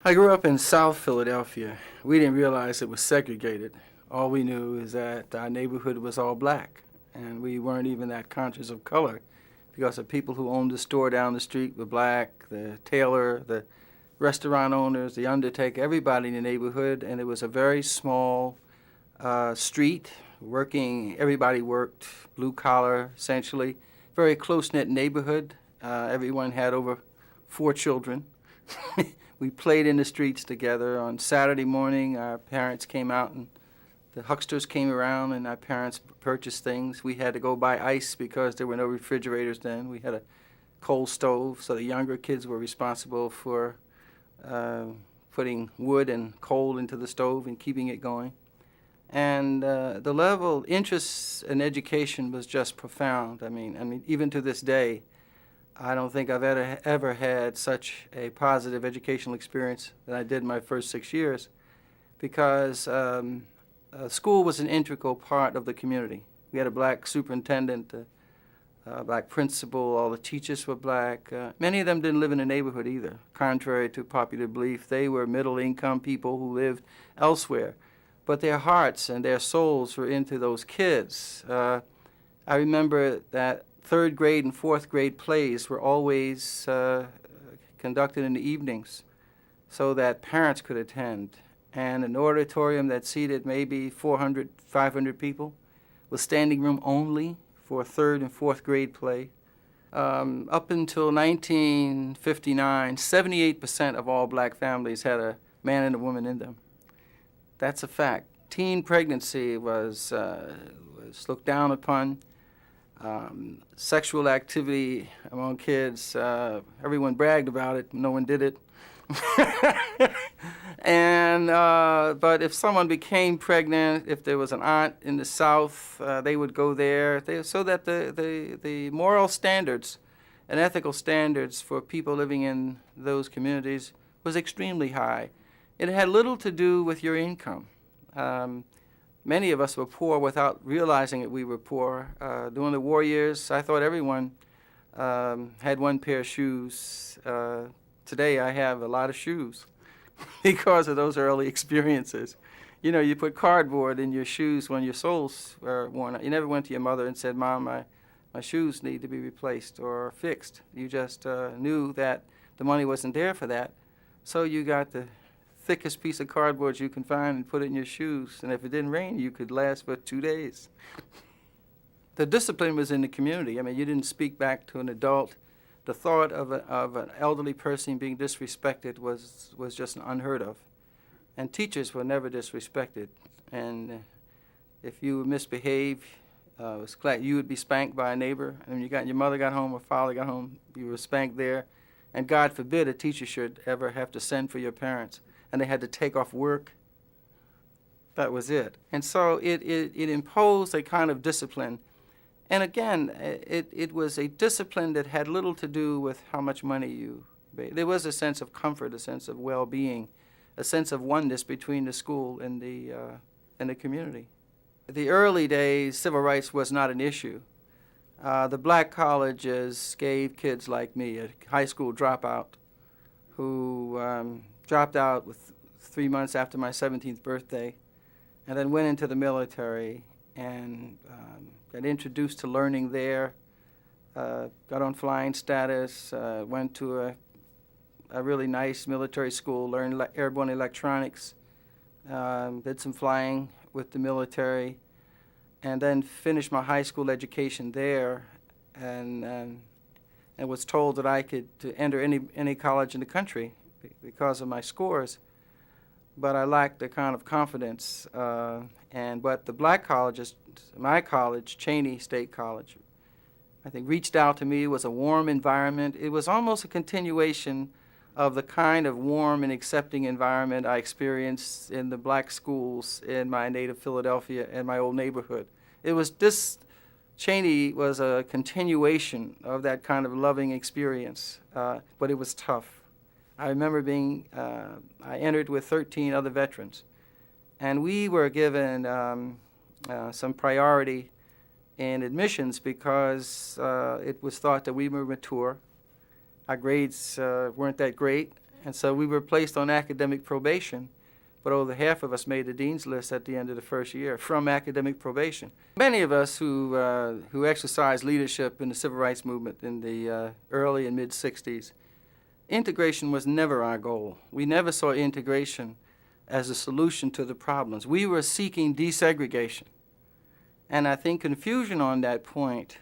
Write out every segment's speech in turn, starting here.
I grew up in South Philadelphia. We didn't realize it was segregated. All we knew is that our neighborhood was all black, and we weren't even that conscious of color because the people who owned the store down the street were black, the tailor, the restaurant owners, the undertaker, everybody in the neighborhood, and it was a very small street. Everybody worked, blue collar, essentially. Very close-knit neighborhood. Everyone had over 4 children. We played in the streets together. On Saturday morning, our parents came out and the hucksters came around and our parents purchased things. We had to go buy ice because there were no refrigerators then. We had a coal stove, so the younger kids were responsible for putting wood and coal into the stove and keeping it going. And the level of interest in education was just profound. I mean, even to this day, I don't think I've ever had such a positive educational experience than I did in my first 6 years, because school was an integral part of the community. We had a black superintendent, a black principal, all the teachers were black. Many of them didn't live in the neighborhood either, contrary to popular belief. They were middle-income people who lived elsewhere, but their hearts and their souls were into those kids. I remember that 3rd grade and 4th grade plays were always conducted in the evenings so that parents could attend. And an auditorium that seated maybe 400, 500 people was standing room only for a 3rd and 4th grade play. Up until 1959, 78% of all black families had a man and a woman in them. That's a fact. Teen pregnancy was looked down upon. Sexual activity among kids, everyone bragged about it, no one did it. But if someone became pregnant, if there was an aunt in the South, they would go there, so that the moral standards and ethical standards for people living in those communities was extremely high. It had little to do with your income. Many of us were poor without realizing that we were poor. During the war years, I thought everyone had one pair of shoes. Today, I have a lot of shoes because of those early experiences. You know, you put cardboard in your shoes when your soles were worn out. You never went to your mother and said, "Mom, my shoes need to be replaced or fixed." You just knew that the money wasn't there for that, so you got the thickest piece of cardboard you can find and put it in your shoes, and if it didn't rain, you could last for 2 days. The discipline was in the community. I mean, you didn't speak back to an adult. The thought of an elderly person being disrespected was just unheard of, and teachers were never disrespected. And if you misbehaved, it was glad you would be spanked by a neighbor, and your mother got home or father got home, you were spanked there, and God forbid a teacher should ever have to send for your parents, and they had to take off work. That was it. And so it imposed a kind of discipline. And again, it was a discipline that had little to do with how much money you made. There was a sense of comfort, a sense of well-being, a sense of oneness between the school and the community. The early days, civil rights was not an issue. The black colleges gave kids like me, a high school dropout, who dropped out with 3 months after my 17th birthday, and then went into the military and got introduced to learning there, got on flying status, went to a really nice military school, learned airborne electronics, did some flying with the military, and then finished my high school education there, and was told that I could enter any college in the country because of my scores, but I lacked the kind of confidence. But the black colleges, my college, Cheney State College, I think reached out to me. It was a warm environment. It was almost a continuation of the kind of warm and accepting environment I experienced in the black schools in my native Philadelphia and my old neighborhood. Cheney was a continuation of that kind of loving experience, but it was tough. I remember I entered with 13 other veterans, and we were given some priority in admissions because it was thought that we were mature. Our grades weren't that great, And so we were placed on academic probation, but over half of us made the dean's list at the end of the first year from academic probation. Many of us who exercised leadership in the civil rights movement in the early and mid-'60s, integration was never our goal. We never saw integration as a solution to the problems. We were seeking desegregation. And I think confusion on that point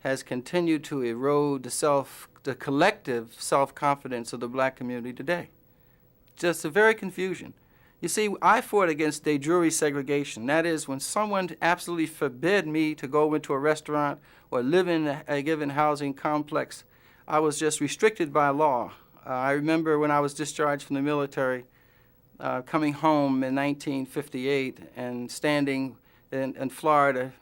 has continued to erode the collective self-confidence of the black community today. Just a very confusion. You see, I fought against de jure segregation. That is, when someone absolutely forbid me to go into a restaurant or live in a given housing complex, I was just restricted by law. I remember when I was discharged from the military, coming home in 1958 and standing in Florida,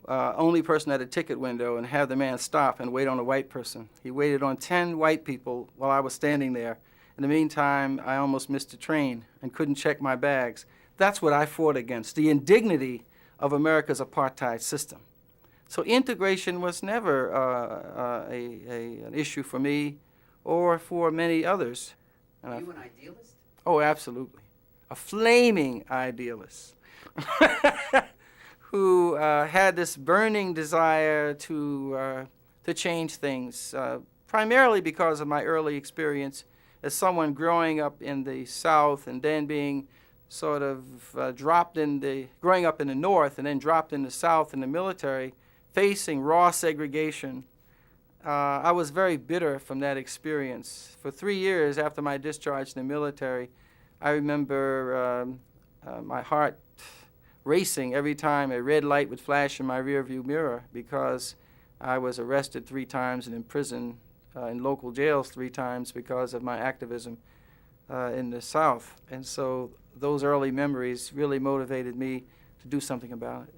only person at a ticket window, and have the man stop and wait on a white person. He waited on 10 white people while I was standing there. In the meantime, I almost missed a train and couldn't check my bags. That's what I fought against, the indignity of America's apartheid system. So integration was never an issue for me or for many others. Are you an idealist? Oh, absolutely. A flaming idealist who had this burning desire to change things, primarily because of my early experience as someone growing up in the South and then being sort of growing up in the North and then dropped in the South in the military, facing raw segregation. I was very bitter from that experience. For 3 years after my discharge in the military, I remember my heart racing every time a red light would flash in my rearview mirror because I was arrested 3 times and imprisoned in local jails 3 times because of my activism in the South. And so those early memories really motivated me to do something about it.